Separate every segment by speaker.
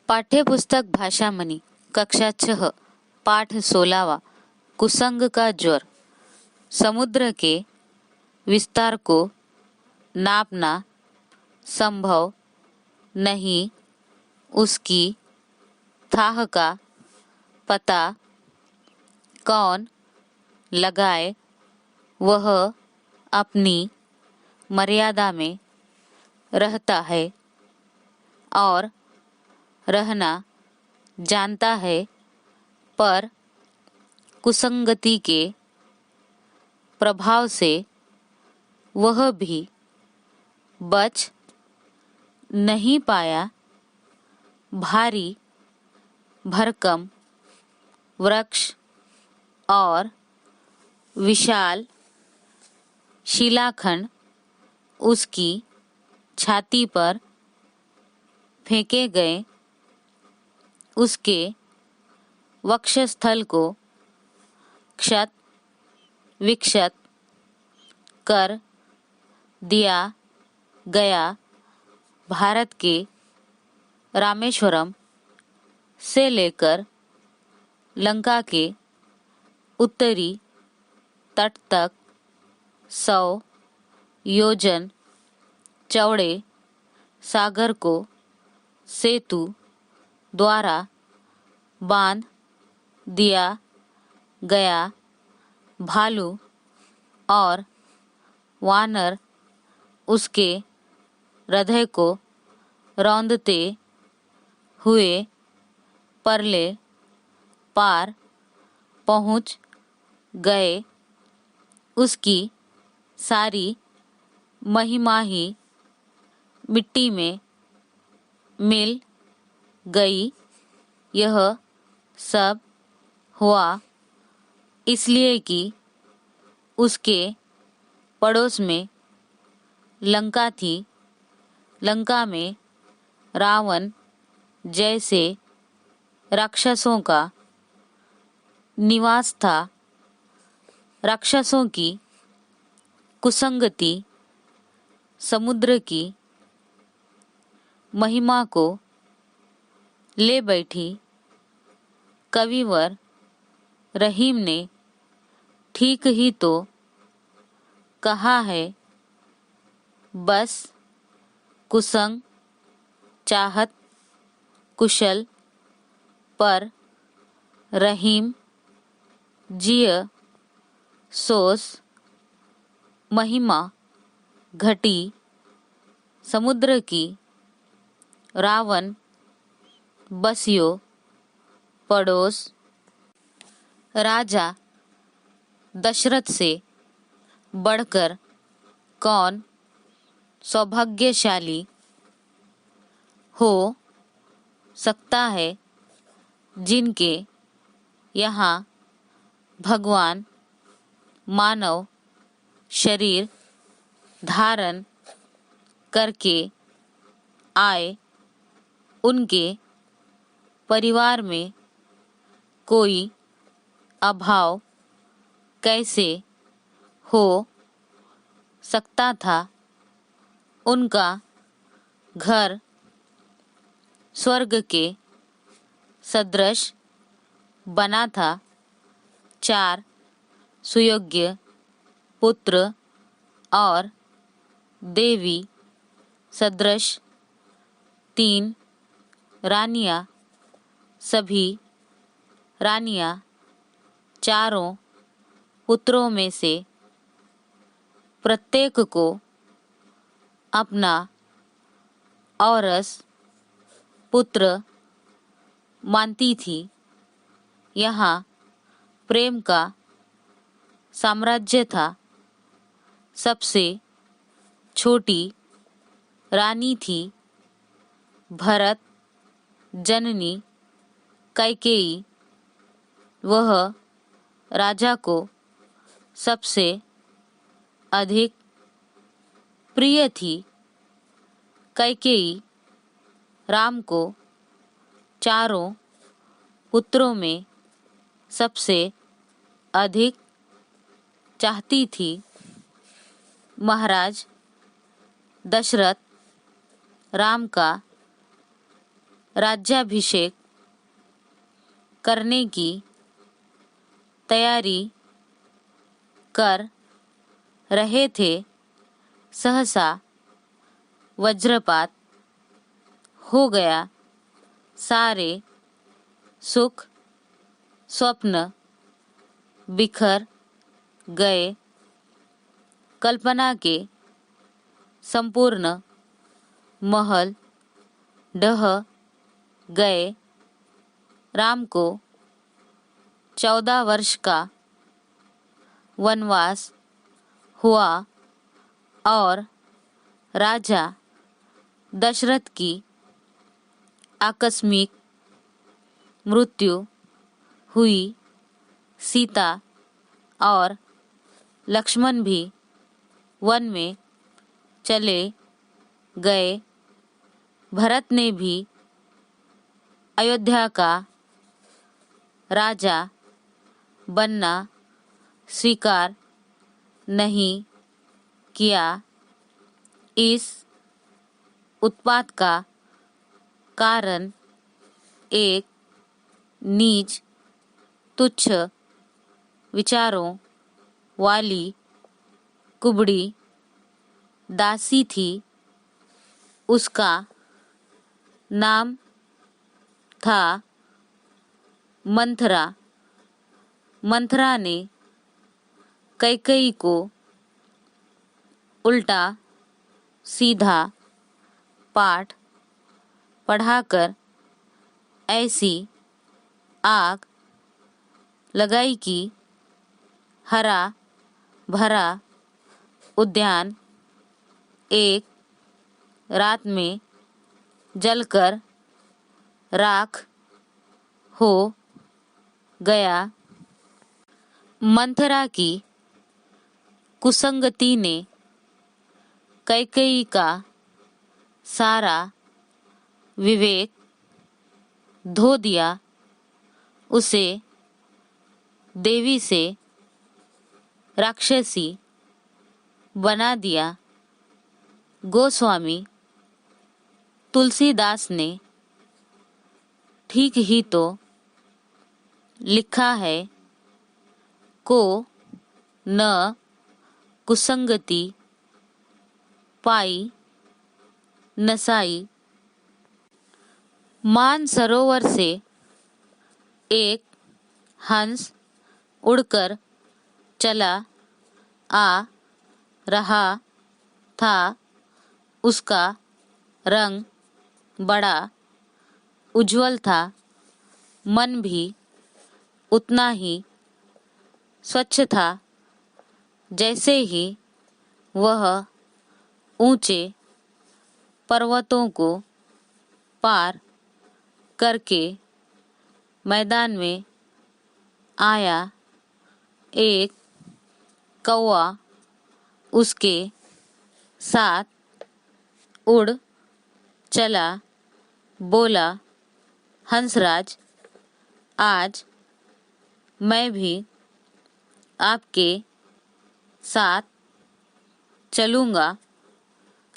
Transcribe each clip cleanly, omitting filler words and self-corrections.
Speaker 1: पाठ्यपुस्तक भाषामणि कक्षा 6 पाठ 16वां कुसंग का ज्वर। समुद्र के विस्तार को नापना संभव नहीं, उसकी थाह का पता कौन लगाए। वह अपनी मर्यादा में रहता है और रहना जानता है, पर कुसंगति के प्रभाव से वह भी बच नहीं पाया। भारी भरकम वृक्ष और विशाल शिलाखंड उसकी छाती पर फेंके गए। उसके वक्षस्थल को क्षत विक्षत कर दिया गया। भारत के रामेश्वरम से लेकर लंका के उत्तरी तट तक 100 योजन चौड़े सागर को सेतु द्वारा बांध दिया गया। भालू और वानर उसके हृदय को रौंदते हुए परले पार पहुंच गए। उसकी सारी महिमा ही मिट्टी में मिल गई। यह सब हुआ इसलिए कि उसके पड़ोस में लंका थी। लंका में रावण जैसे राक्षसों का निवास था। राक्षसों की कुसंगति समुद्र की महिमा को ले बैठी। कविवर रहीम ने ठीक ही तो कहा है, बस कुसंग चाहत कुशल पर रहीम जिय सोस महिमा घटी समुद्र की। रावण बसियो पड़ोस। राजा दशरथ से बढ़कर कौन सौभाग्यशाली हो सकता है, जिनके यहाँ भगवान मानव शरीर धारण करके आए। उनके परिवार में कोई अभाव कैसे हो सकता था। उनका घर स्वर्ग के सदृश बना था। 4 सुयोग्य पुत्र और देवी सदृश 3 रानियां। सभी रानियां चारों पुत्रों में से प्रत्येक को अपना औरस पुत्र मानती थी। यहाँ प्रेम का साम्राज्य था। सबसे छोटी रानी थी भरत जननी कैकेयी। वह राजा को सबसे अधिक प्रिय थी। कैकेयी राम को चारों पुत्रों में सबसे अधिक चाहती थी। महाराज दशरथ राम का राज्याभिषेक करने की तैयारी कर रहे थे, सहसा वज्रपात हो गया। सारे सुख स्वप्न बिखर गए। कल्पना के संपूर्ण महल ढह गए। राम को 14 वर्ष का वनवास हुआ और राजा दशरथ की आकस्मिक मृत्यु हुई। सीता और लक्ष्मण भी वन में चले गए। भरत ने भी अयोध्या का राजा बनना स्वीकार नहीं किया। इस उत्पात का कारण एक नीच तुच्छ विचारों वाली कुबड़ी दासी थी। उसका नाम था मंथरा। मंथरा ने कैकेयी को उल्टा सीधा पाठ पढ़ाकर ऐसी आग लगाई कि हरा भरा उद्यान एक रात में जलकर राख हो गया। मंथरा की कुसंगति ने कैकेयी का सारा विवेक धो दिया। उसे देवी से राक्षसी बना दिया। गोस्वामी तुलसीदास ने ठीक ही तो लिखा है, को न कुसंगति पाई नसाई। मानसरोवर से एक हंस उड़कर चला आ रहा था। उसका रंग बड़ा उज्जवल था। मन भी उतना ही स्वच्छ था। जैसे ही वह ऊंचे पर्वतों को पार करके मैदान में आया, एक कौवा उसके साथ उड़ चला। बोला, हंसराज, आज मैं भी आपके साथ चलूँगा।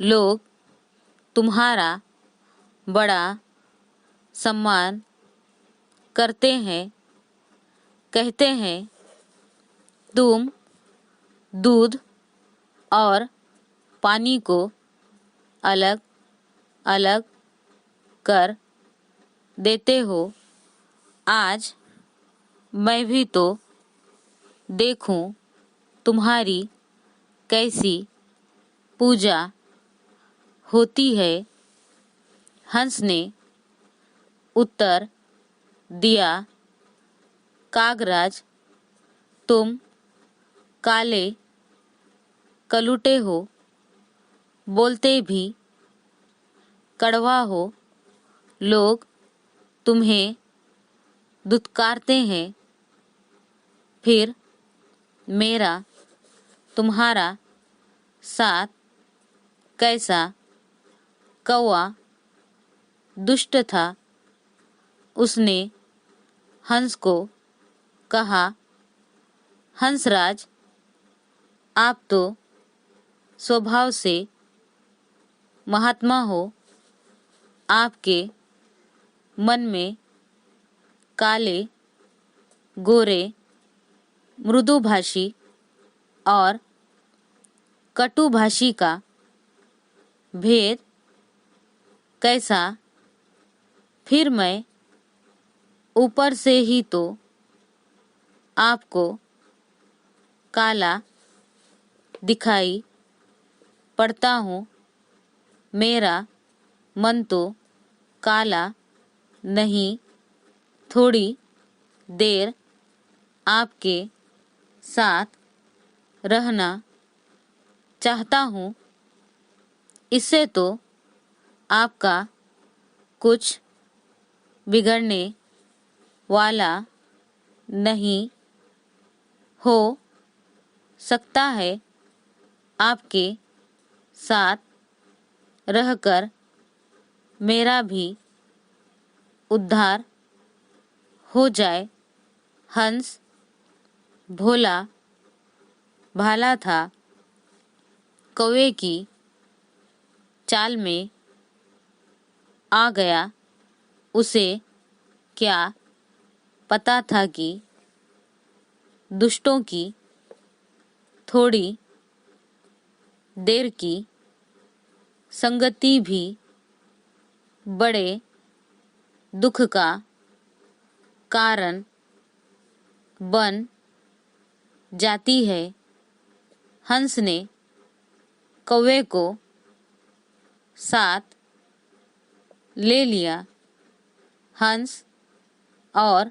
Speaker 1: लोग तुम्हारा बड़ा सम्मान करते हैं। कहते हैं तुम दूध और पानी को अलग अलग कर देते हो। आज मैं भी तो देखूं तुम्हारी कैसी पूजा होती है। हंस ने उत्तर दिया, कागराज, तुम काले कलूटे हो, बोलते भी कड़वा हो। लोग तुम्हें दुत्कारते हैं। फिर मेरा तुम्हारा साथ कैसा? कौवा दुष्ट था। उसने हंस को कहा, हंसराज, आप तो स्वभाव से महात्मा हो। आपके मन में काले, गोरे, मृदुभाषी और कटुभाषी का भेद कैसा? फिर मैं ऊपर से ही तो आपको काला दिखाई पड़ता हूँ, मेरा मन तो काला नहीं। थोड़ी देर आपके साथ रहना चाहता हूँ, इससे तो आपका कुछ बिगड़ने वाला नहीं। हो सकता है आपके साथ रहकर मेरा भी उद्धार हो जाए। हंस भोला भाला था, कौवे की चाल में आ गया। उसे क्या पता था कि दुष्टों की थोड़ी देर की संगति भी बड़े दुख का कारण बन जाती है। हंस ने कौवे को साथ ले लिया। हंस और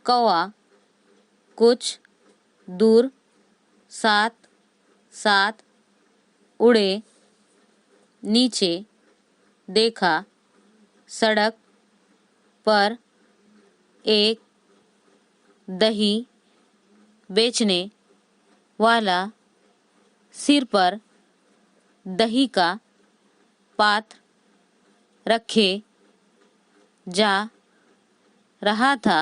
Speaker 1: कौवा कुछ दूर साथ साथ उड़े। नीचे देखा, सड़क पर एक दही बेचने वाला सिर पर दही का पात्र रखे जा रहा था।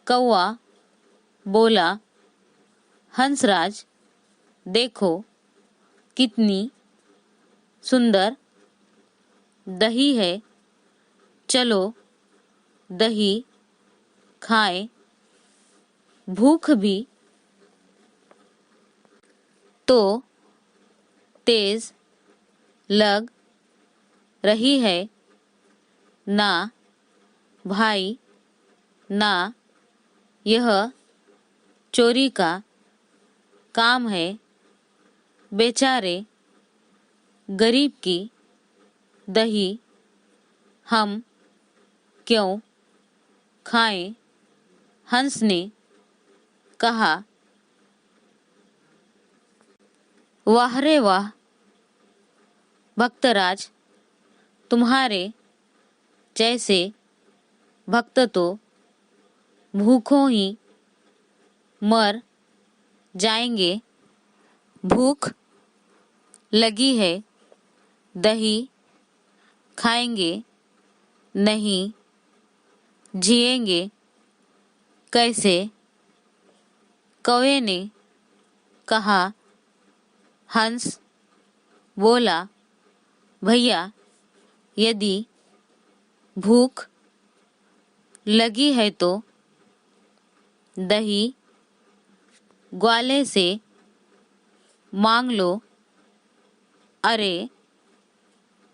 Speaker 1: कौवा बोला, हंसराज, देखो कितनी सुंदर दही है, चलो दही खाएं। भूख भी तो तेज लग रही है ना भाई, ना यह चोरी का काम है। बेचारे गरीब की दही हम क्यों खाएं? हंस ने कहा, वाह रे वाह भक्तराज, तुम्हारे जैसे भक्त तो भूखों ही मर जाएंगे। भूख लगी है, दही खाएंगे नहीं, जिएंगे कैसे? कौवे ने कहा। हंस बोला, भैया, यदि भूख लगी है तो दही ग्वाले से मांग लो। अरे,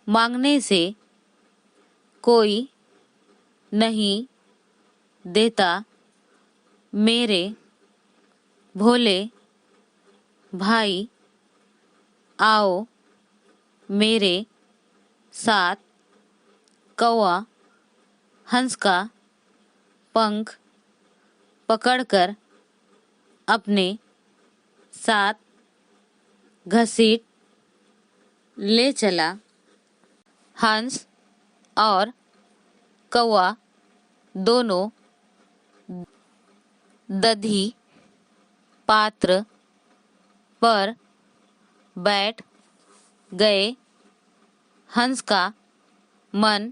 Speaker 1: मांगने से कोई नहीं देता। मेरे भोले भाई, आओ मेरे साथ। कौवा हंस का पंख पकड़कर अपने साथ घसीट ले चला। हंस और कौवा दोनों दधी पात्र पर बैठ गए। हंस का मन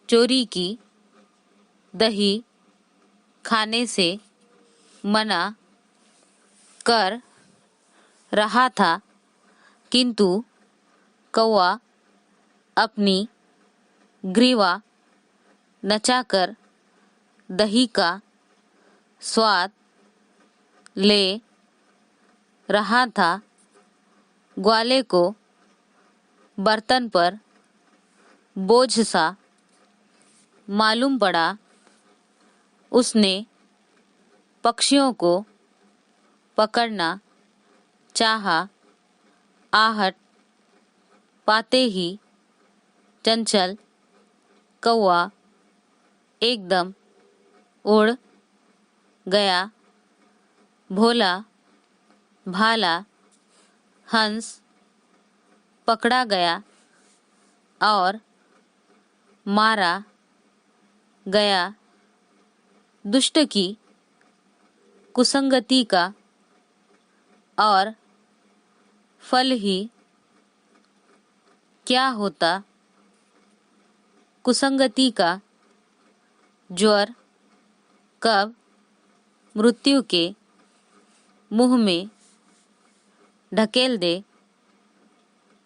Speaker 1: चोरी की दही खाने से मना कर रहा था, किंतु कौवा अपनी ग्रीवा नचाकर दही का स्वाद ले रहा था। ग्वाले को बर्तन पर बोझ सा मालूम पड़ा। उसने पक्षियों को पकड़ना चाहा। आहट पाते ही चंचल कौवा एकदम उड़ गया। भोला भाला हंस पकड़ा गया और मारा गया। दुष्ट की कुसंगति का और फल ही क्या होता। कुसंगति का ज्वर कब मृत्यु के मुंह में ढकेल दे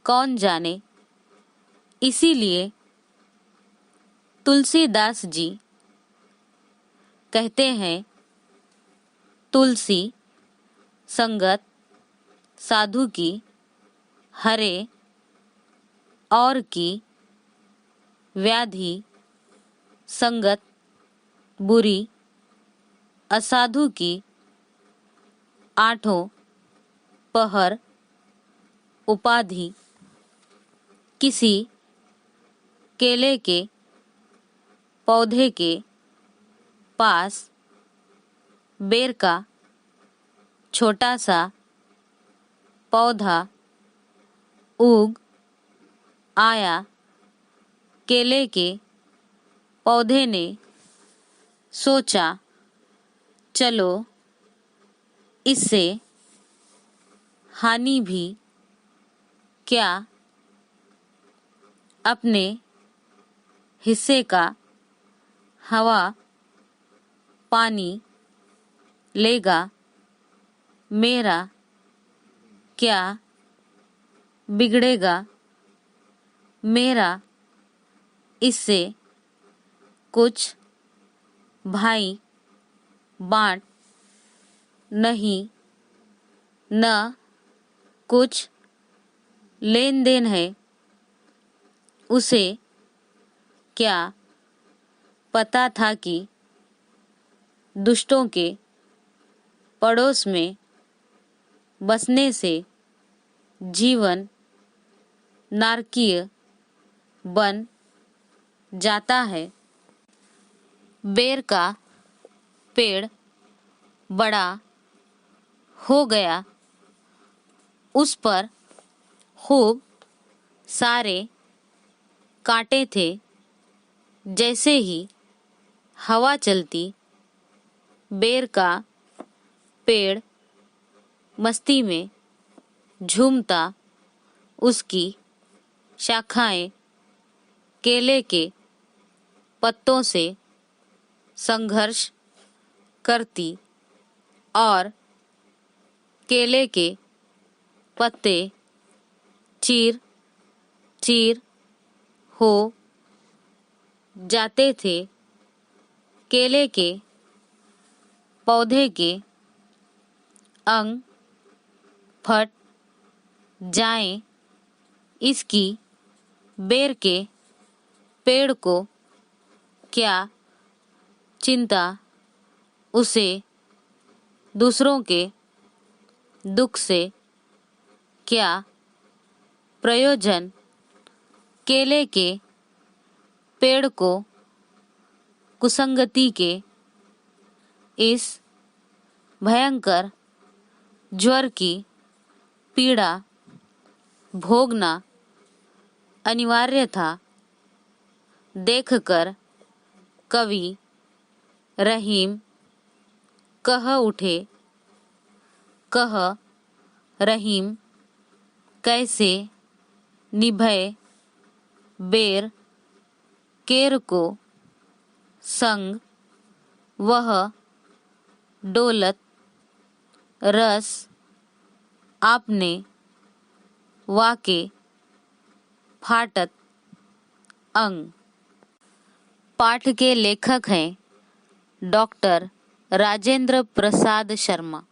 Speaker 1: कौन जाने। इसीलिए तुलसीदास जी कहते हैं, तुलसी संगत साधु की हरे और की व्याधि संगत बुरी। असाधु की आठों पहर उपाधि। किसी केले के पौधे के पास बेर का छोटा सा पौधा उग आया। केले के पौधे ने सोचा, चलो इससे हानि भी क्या, अपने हिस्से का हवा पानी लेगा। मेरा क्या बिगड़ेगा। मेरा इससे कुछ भाई बांट नहीं, न कुछ लेन देन है। उसे क्या पता था कि दुष्टों के पड़ोस में बसने से जीवन नारकीय बन जाता है। बेर का पेड़ बड़ा हो गया। उस पर खूब सारे कांटे थे। जैसे ही हवा चलती, बेर का पेड़ मस्ती में झूमता। उसकी शाखाएं केले के पत्तों से संघर्ष करती और केले के पत्ते चीर चीर हो जाते थे। केले के पौधे के अंग फट जाएं, इसकी बेर के पेड़ को क्या चिंता। उसे दूसरों के दुख से क्या प्रयोजन। केले के पेड़ को कुसंगति के इस भयंकर ज्वर की पीड़ा भोगना अनिवार्य था। देखकर कवि रहीम कह उठे, कह रहीम कैसे निभय बेर केर को संग। वह डोलत रस आपने वाके फाटत अंग। पाठ के लेखक हैं डॉक्टर राजेंद्र प्रसाद शर्मा।